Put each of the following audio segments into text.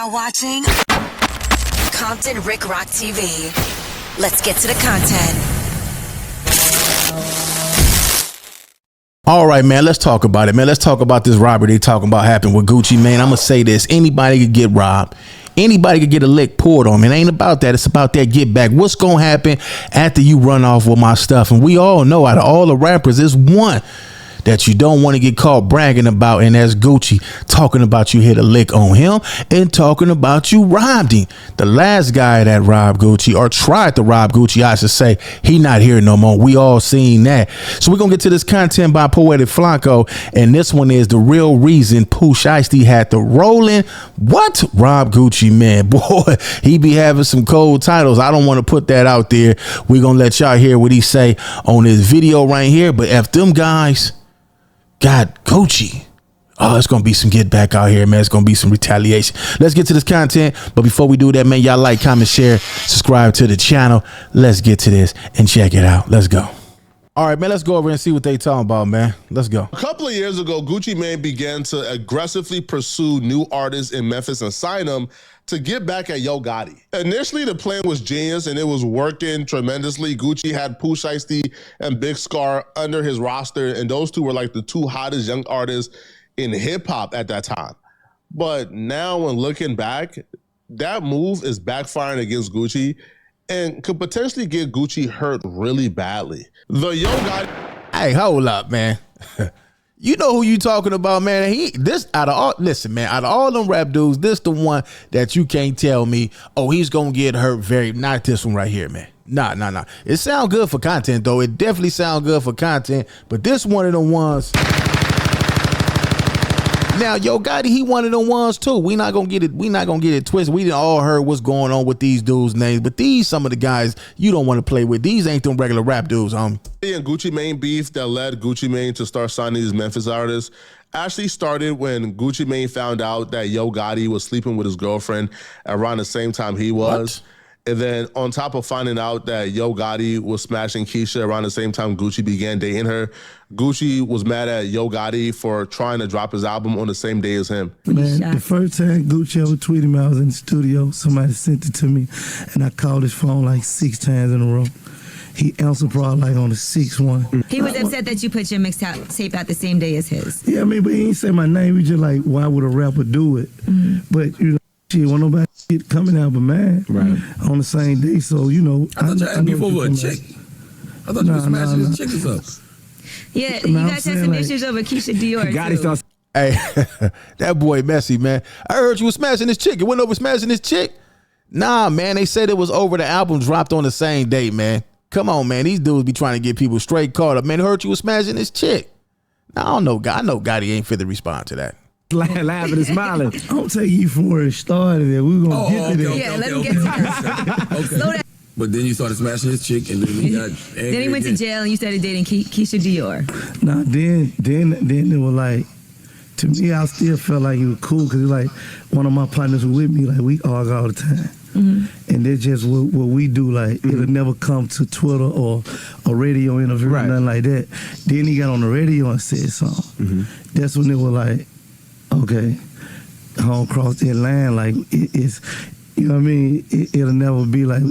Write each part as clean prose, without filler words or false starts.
now watching Compton Rick Rock TV. Let's get to the content. All right, man, let's talk about it, man. Let's talk about this robbery they talking about happened with Gucci, man. I'm going to say this. Anybody could get robbed. Anybody could get a lick poured on. It ain't about that. It's about that get back. What's going to happen after you run off with my stuff? And we all know out of all the rappers, there's one that you don't want to get caught bragging about, and that's Gucci, talking about you hit a lick on him and talking about you robbed him. The last guy that robbed Gucci, or tried to rob Gucci, I should say, he not here no more. We all seen that. So we're gonna get to this content by Poetic Flacco, and this one is the real reason POOH Shiesty had to roll in. What? Rob Gucci, man. Boy, he be having some cold titles. I don't want to put that out there. We're gonna let y'all hear what he say on this video right here, but F them guys got Gucci. Oh, it's gonna be some get back out here, man. It's gonna be some retaliation. Let's get to this content, but before we do that, man, y'all like, comment, share, subscribe to the channel. Let's get to this and check it out. Let's go. All right, man, let's go over and see what they talking about, man. Let's go. A couple of years ago, Gucci Mane began to aggressively pursue new artists in Memphis and sign them to get back at Yo Gotti. Initially, the plan was genius and it was working tremendously. Gucci had POOH Shiesty and Big Scarr under his roster, and those two were like the two hottest young artists in hip hop at that time. But now when looking back, that move is backfiring against Gucci and could potentially get Gucci hurt really badly. The Yo Gotti... Hey, hold up, man. You know who you talking about, man. Out of all them rap dudes, this the one that you can't tell me, oh, he's gonna get hurt not this one right here, man. Nah. It sound good for content, though. It definitely sound good for content, but this one of the ones. Now, Yo Gotti, he one of them ones too. We not gonna get it twisted. We didn't all heard what's going on with these dudes' names, but these some of the guys you don't want to play with. These ain't them regular rap dudes, homie. And Gucci Mane beef that led Gucci Mane to start signing these Memphis artists actually started when Gucci Mane found out that Yo Gotti was sleeping with his girlfriend around the same time he was. What? And then on top of finding out that Yo Gotti was smashing Keisha around the same time Gucci began dating her, Gucci was mad at Yo Gotti for trying to drop his album on the same day as him. Man, the first time Gucci ever tweeted me, I was in the studio. Somebody sent it to me, and I called his phone like 6 times in a row. He answered probably like on the 6th one. He was upset that you put your mixtape out the same day as his. Yeah, I mean, but he ain't say my name. He just like, why would a rapper do it? But, you know, shit, when nobody shit coming out but mine on the same day, so, you know. I thought you asked me for a chick. I thought you were smashing his chick or something. Yeah, you guys had some issues over Keisha Dior, too. Hey, that boy messy, man. I heard you was smashing his chick. It went over smashing his chick? Nah, man, they said it was over the album dropped on the same day, man. Come on, man. These dudes be trying to get people straight caught up. Man, I heard you was smashing his chick. Now, I don't know. I know Gotti ain't fit to respond to that. Laughing and smiling. I'll take you from where it started. We're going to get to that. Yeah, let him get to that. Slow down. But then you started smashing his chick, and then he got angry. Then he went to jail, and you started dating Keisha Dior. Nah, then it was like, to me, I still felt like he was cool because like one of my partners was with me. Like we argue all the time, and that's just what we do. Like it'll never come to Twitter or a radio interview or nothing like that. Then he got on the radio and said something. That's when it was like, okay, I don't cross that line. Like it's, you know what I mean? It'll never be like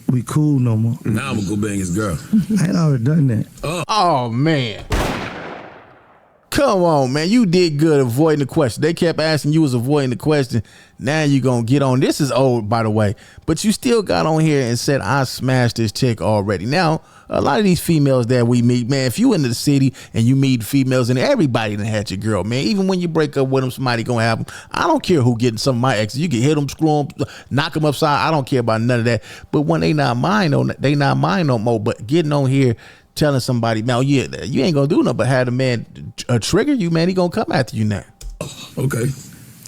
we cool no more. Now I'm gonna go bang his girl. I had already done that. Oh man. Come on, man. You did good avoiding the question. They kept asking, you was avoiding the question. Now you going to get on. This is old, by the way. But you still got on here and said, I smashed this chick already. Now, a lot of these females that we meet, man, if you in the city and you meet females and everybody done had your girl, man, even when you break up with them, somebody going to have them. I don't care who getting some of my exes. You can hit them, screw them, knock them upside. I don't care about none of that. But when they not mine no more. But getting on here, telling somebody, man, you ain't gonna do nothing but have the man trigger you, man. He gonna come after you now. Okay.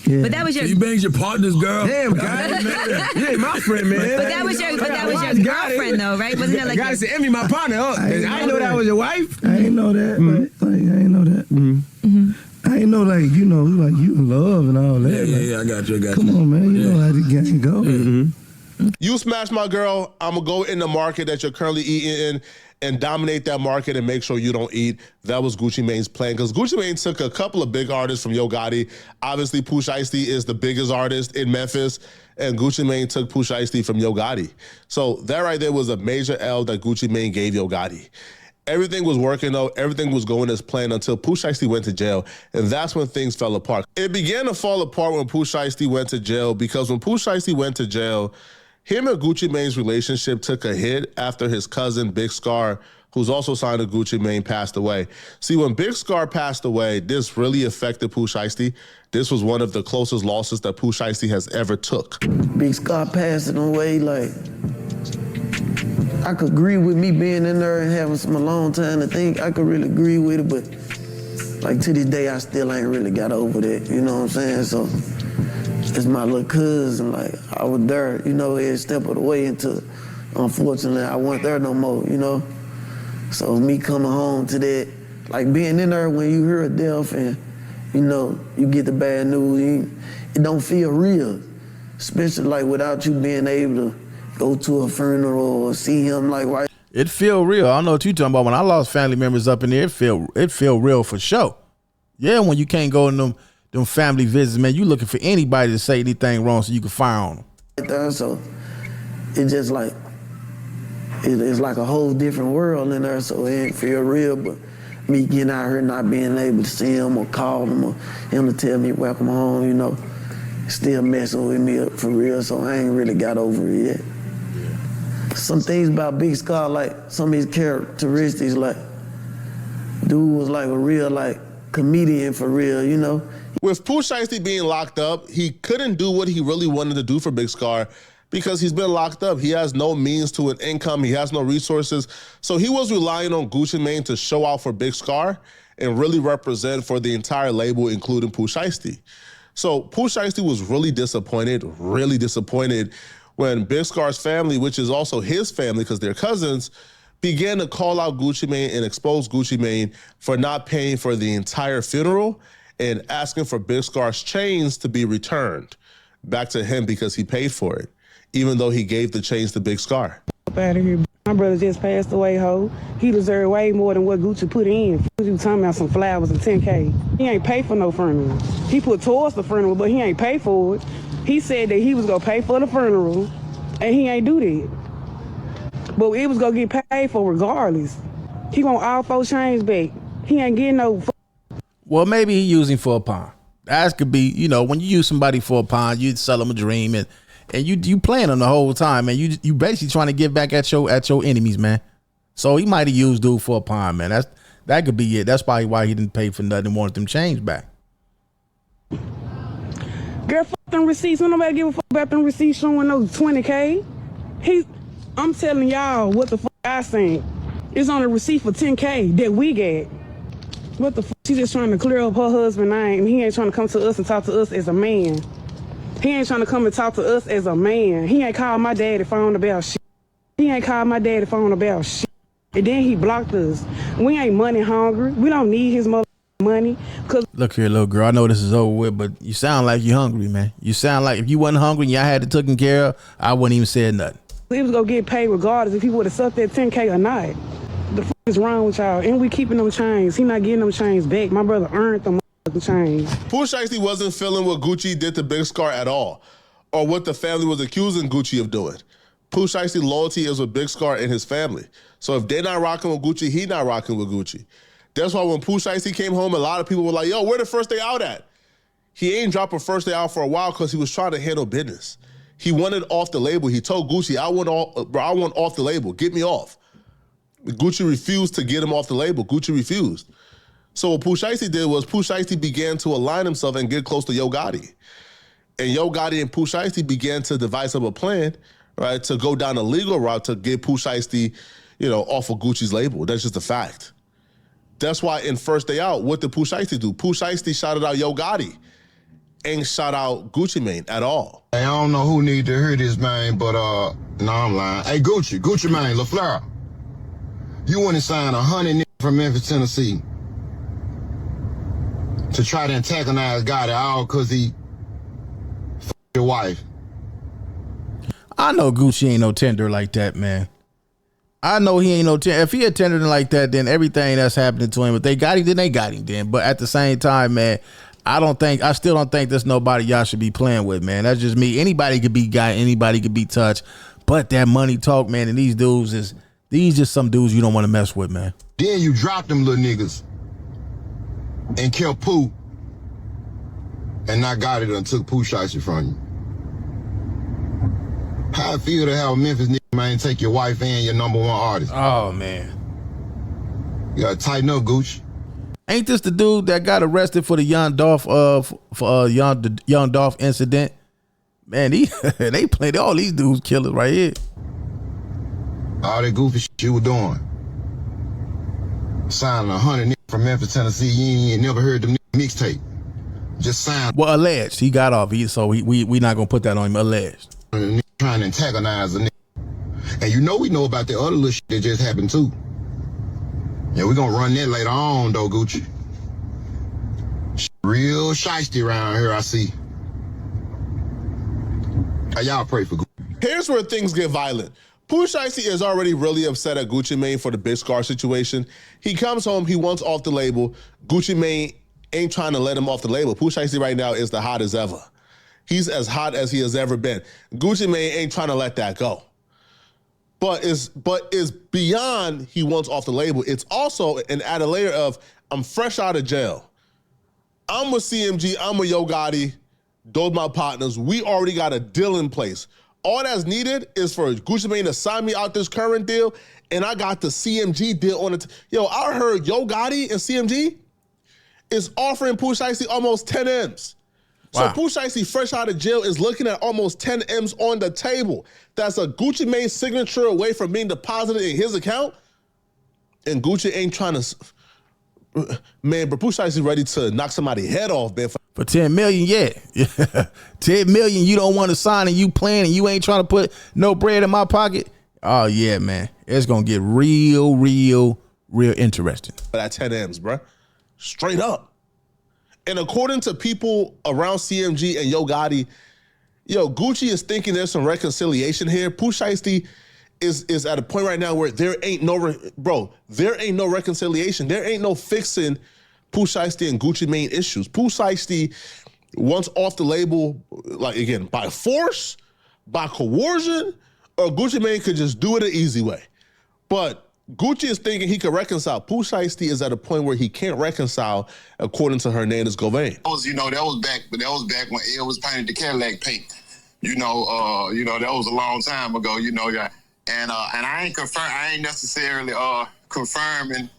Yeah. But that was your. So you banged your partner's girl. Damn, guy, man. You ain't my friend, man. But that was your girlfriend, though, right? Wasn't that like? Gotta say, Emmy, my partner. I didn't know that was your wife. I ain't know that. Like, I ain't know that. I ain't know, like, you know, like you in love and all that. Yeah, I got you. Come on, man. You know how the game go. You smash my girl, I'm gonna go in the market that you're currently eating in and dominate that market and make sure you don't eat. That was Gucci Mane's plan, because Gucci Mane took a couple of big artists from Yo Gotti. Obviously, POOH Shiesty is the biggest artist in Memphis, and Gucci Mane took POOH Shiesty from Yo Gotti. So that right there was a major L that Gucci Mane gave Yo Gotti. Everything was working though, everything was going as planned until POOH Shiesty went to jail, and that's when things fell apart. It began to fall apart when POOH Shiesty went to jail, because when POOH Shiesty went to jail, him and Gucci Mane's relationship took a hit after his cousin, Big Scarr, who's also signed to Gucci Mane, passed away. See, when Big Scarr passed away, this really affected POOH Shiesty. This was one of the closest losses that POOH Shiesty has ever took. Big Scarr passing away, like, I could agree with me being in there and having some alone time to think. I could really agree with it, but like to this day, I still ain't really got over that, you know what I'm saying? So it's my little cousin, like, I was there, you know, every step of the way until, unfortunately, I wasn't there no more, you know? So me coming home to that, like being in there when you hear a death and, you know, you get the bad news, it don't feel real, especially like without you being able to go to a funeral or see him, like, right. It feel real. I don't know what you talking about. When I lost family members up in there, it feel real for sure. Yeah, when you can't go in them family visits, man, you looking for anybody to say anything wrong so you can fire on them. Right there, so it just like, it's like a whole different world in there, so it ain't feel real, but me getting out here not being able to see him or call him or him to tell me welcome home, you know, still messing with me for real, so I ain't really got over it yet. Some things about Big Scarr, like some of his characteristics, like dude was like a real like comedian for real, you know. With POOH Shiesty being locked up, he couldn't do what he really wanted to do for Big Scarr because he's been locked up. He has no means to an income. He has no resources. So he was relying on Gucci Mane to show out for Big Scarr and really represent for the entire label, including POOH Shiesty. So POOH Shiesty was really disappointed when Big Scarr's family, which is also his family because they're cousins, began to call out Gucci Mane and expose Gucci Mane for not paying for the entire funeral and asking for Big Scarr's chains to be returned back to him because he paid for it, even though he gave the chains to Big Scarr. Up out of here. My brother just passed away, ho. He deserved way more than what Gucci put in. You talking about some flowers and 10K. He ain't pay for no funeral. He put towards the funeral, but he ain't pay for it. He said that he was gonna pay for the funeral, and he ain't do that. But it was gonna get paid for regardless. He want all 4 chains back. He ain't getting no. Well, maybe he using for a pawn. That could be, you know, when you use somebody for a pawn, you sell them a dream, and you playing them the whole time, man. You basically trying to get back at your enemies, man. So he might have used dude for a pawn, man. That could be it. That's probably why he didn't pay for nothing and wanted them chains back. Girl, fuck them receipts. Don't nobody give a fuck about them receipts showing those 20K. I'm telling y'all what the fuck I seen. It's on a receipt for 10K that we get. What the fuck? She just trying to clear up her husband's name. He ain't trying to come to us and talk to us as a man. He ain't trying to come and talk to us as a man. He ain't called my daddy phone about shit. He ain't called my daddy phone about shit. And then he blocked us. We ain't money hungry. We don't need his money. Look here, little girl. I know this is over with, but you sound like you're hungry, man. You sound like if you wasn't hungry and y'all had it taken care of, I wouldn't even say nothing. He was gonna get paid regardless if he would have sucked that 10K or not. The fuck is wrong with y'all? And we keeping them chains. He not getting them chains back. My brother earned them chains. POOH Shiesty wasn't feeling what Gucci did to Big Scarr at all, or what the family was accusing Gucci of doing. POOH Shiesty loyalty is with Big Scarr and his family. So if they're not rocking with Gucci, he not rocking with Gucci. That's why when POOH Shiesty came home, a lot of people were like, yo, where the first day out at? He ain't dropped a first day out for a while because he was trying to handle business. He wanted off the label. He told Gucci, I want off the label. Get me off. Gucci refused to get him off the label. Gucci refused. So what POOH Shiesty did was POOH Shiesty began to align himself and get close to Yo Gotti. And Yo Gotti and POOH Shiesty began to devise up a plan, right, to go down a legal route to get POOH Shiesty, you know, off of Gucci's label. That's just a fact. That's why in First Day Out, what did POOH Shiesty do? POOH Shiesty shouted out Yo Gotti, ain't shout out Gucci Mane at all. Hey, I don't know who need to hear this, man, but no, I'm lying. Hey, Gucci Mane, LaFleur, you went and signed 100 niggas from Memphis, Tennessee to try to antagonize Gotti all because he f***ed your wife. I know Gucci ain't no tender like that, man. I know he ain't no tender. If he a tender like that, then everything that's happening to him, if they got him, then they got him then. But at the same time, man, I still don't think there's nobody y'all should be playing with, man. That's just me. Anybody could be got, anybody could be touched. But that money talk, man, and these just some dudes you don't want to mess with, man. Then you drop them little niggas and killed Pooh and not got it and took POOH Shiesty from you. How I feel to have a Memphis nigga, man, take your wife and your #1 artist. Oh, man. You gotta tighten up, Gucci. Ain't this the dude that got arrested for the Young Dolph Young Dolph incident? Man, they played all these dudes killers right here. All that goofy shit you were doing. Signing 100 niggas from Memphis, Tennessee. You ain't never heard them mixtape. Just signed. Well, alleged. He got off. We not gonna put that on him. Alleged. Trying to antagonize a nigga. And you know we know about the other little shit that just happened too. Yeah, we gonna run that later on though, Gucci. Real shiesty around here, I see. Y'all pray for Gucci. Here's where things get violent. POOH Shiesty is already really upset at Gucci Mane for the Big Scarr situation. He comes home, he wants off the label. Gucci Mane ain't trying to let him off the label. POOH Shiesty right now is the hottest ever. He's as hot as he has ever been. Gucci Mane ain't trying to let that go. But it's beyond he wants off the label. It's also an added layer of, I'm fresh out of jail. I'm with CMG, I'm with Yo Gotti, those my partners. We already got a deal in place. All that's needed is for Gucci Mane to sign me out this current deal, and I got the CMG deal on it. Yo, I heard Yo Gotti and CMG is offering POOH Shiesty almost 10 M's. Wow. So POOH Shiesty, fresh out of jail, is looking at almost 10 M's on the table. That's a Gucci Mane signature away from being deposited in his account. And Gucci ain't trying to, man, but POOH Shiesty ready to knock somebody's head off, man. For 10 million, yeah. 10 million you don't want to sign and you playing and you ain't trying to put no bread in my pocket. Oh, yeah, man. It's going to get real interesting. At 10 M's, bro. Straight up. And according to people around CMG and Yo Gotti, yo, Gucci is thinking there's some reconciliation here. POOH Shiesty is at a point right now where there ain't no reconciliation. There ain't no fixing POOH Shiesty and Gucci Mane issues. POOH Shiesty wants off the label, like, again, by force, by coercion, or Gucci Mane could just do it an easy way. But Gucci is thinking he could reconcile. POOH Shiesty is at a point where he can't reconcile, according to Hernandez Govain. That was back when Ed was painted the Cadillac pink. That was a long time ago. And I ain't necessarily confirming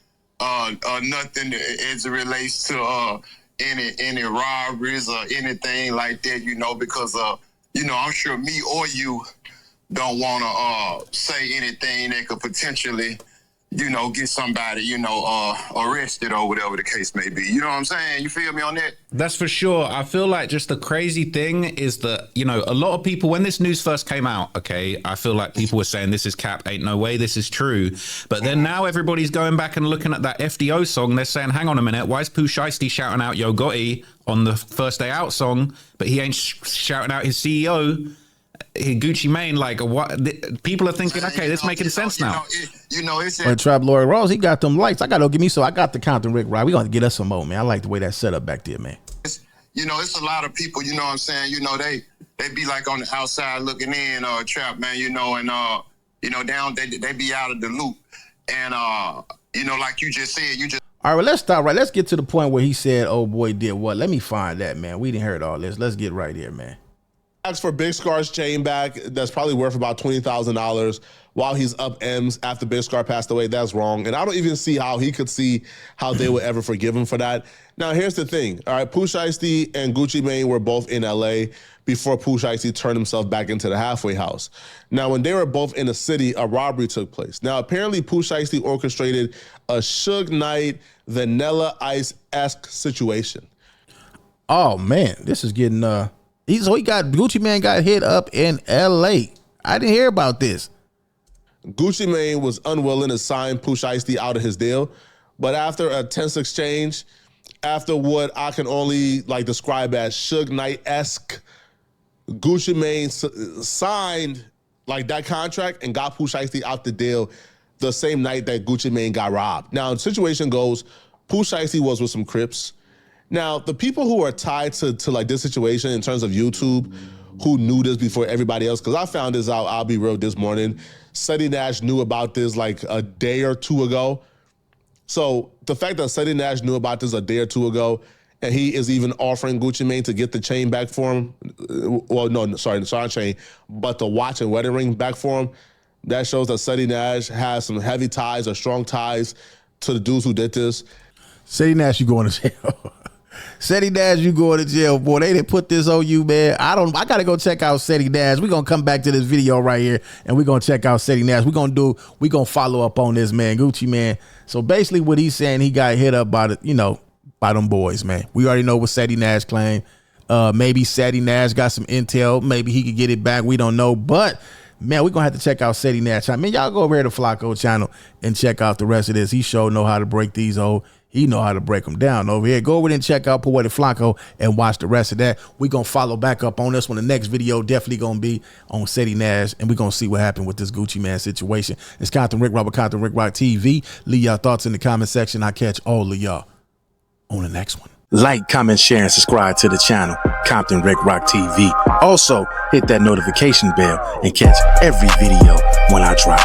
nothing as it relates to any robberies or anything like that. Because I'm sure me or you don't want to say anything that could potentially get somebody, arrested or whatever the case may be. You know what I'm saying? You feel me on that? That's for sure. I feel like just the crazy thing is that, a lot of people, when this news first came out, okay, I feel like people were saying this is cap, ain't no way this is true. But then now everybody's going back and looking at that FDO song. They're saying, hang on a minute, why is POOH Shiesty shouting out Yo Gotti on the First Day Out song, but he ain't shouting out his CEO? Gucci Mane, like, what? People are thinking, okay, this making sense now. But Trap Lord Ross, he got them lights. I got the Compton Rick Ride. We gonna get us some more, man. I like the way that's set up back there, man. It's a lot of people, you know what I'm saying? They be like on the outside looking in, Trap, man, down, they be out of the loop. And, like you just said, All right, well, let's stop right. Let's get to the point where he said, oh boy, did what? Let me find that, man. We didn't hear all this. Let's get right here, man. Asked for Big Scarr's chain back. That's probably worth about $20,000 while he's up M's after Big Scarr passed away. That's wrong. And I don't even see how he could see how they would ever forgive him for that. Now, here's the thing. All right, POOH Shiesty and Gucci Mane were both in LA before POOH Shiesty turned himself back into the halfway house. Now, when they were both in the city, a robbery took place. Now, apparently, POOH Shiesty orchestrated a Suge Knight, Vanilla Ice-esque situation. Oh, man, this is getting, Gucci Mane got hit up in LA. I didn't hear about this. Gucci Mane was unwilling to sign POOH Shiesty out of his deal, but after a tense exchange, after what I can only describe as Suge Knight-esque, Gucci Mane signed like that contract and got POOH Shiesty out the deal the same night that Gucci Mane got robbed. Now, the situation goes, POOH Shiesty was with some Crips. Now, the people who are tied to like this situation in terms of YouTube, who knew this before everybody else, because I found this out, I'll be real, this morning. Seti Nash knew about this like a day or two ago. So the fact that Seti Nash knew about this a day or two ago, and he is even offering Gucci Mane to get the chain back for him, well, no, sorry, not chain, but the watch and wedding ring back for him, that shows that Seti Nash has some heavy ties or strong ties to the dudes who did this. Seti Nash, you going to jail. Seti Nash, you going to jail, boy. They didn't put this on you, man. I gotta go check out Seti Nash. We're gonna come back to this video right here and we're gonna check out Seti Nash. We're gonna follow up on this, man. Gucci Mane. So basically what he's saying, he got hit up by by them boys, man. We already know what Seti Nash claimed. Maybe Seti Nash got some intel. Maybe he could get it back. We don't know. But man, we're gonna have to check out Seti Nash. I mean, y'all go over here to Flacco channel and check out the rest of this. He sure know how to break these old. He know how to break them down over here. Go over there and check out Poetic Flacco and watch the rest of that. We're going to follow back up on this one. The next video definitely going to be on Seti Nash, and we're going to see what happened with this Gucci Mane situation. It's Compton Rick Rock with Compton Rick Rock TV. Leave y'all thoughts in the comment section. I'll catch all of y'all on the next one. Like, comment, share, and subscribe to the channel, Compton Rick Rock TV. Also, hit that notification bell and catch every video when I drop.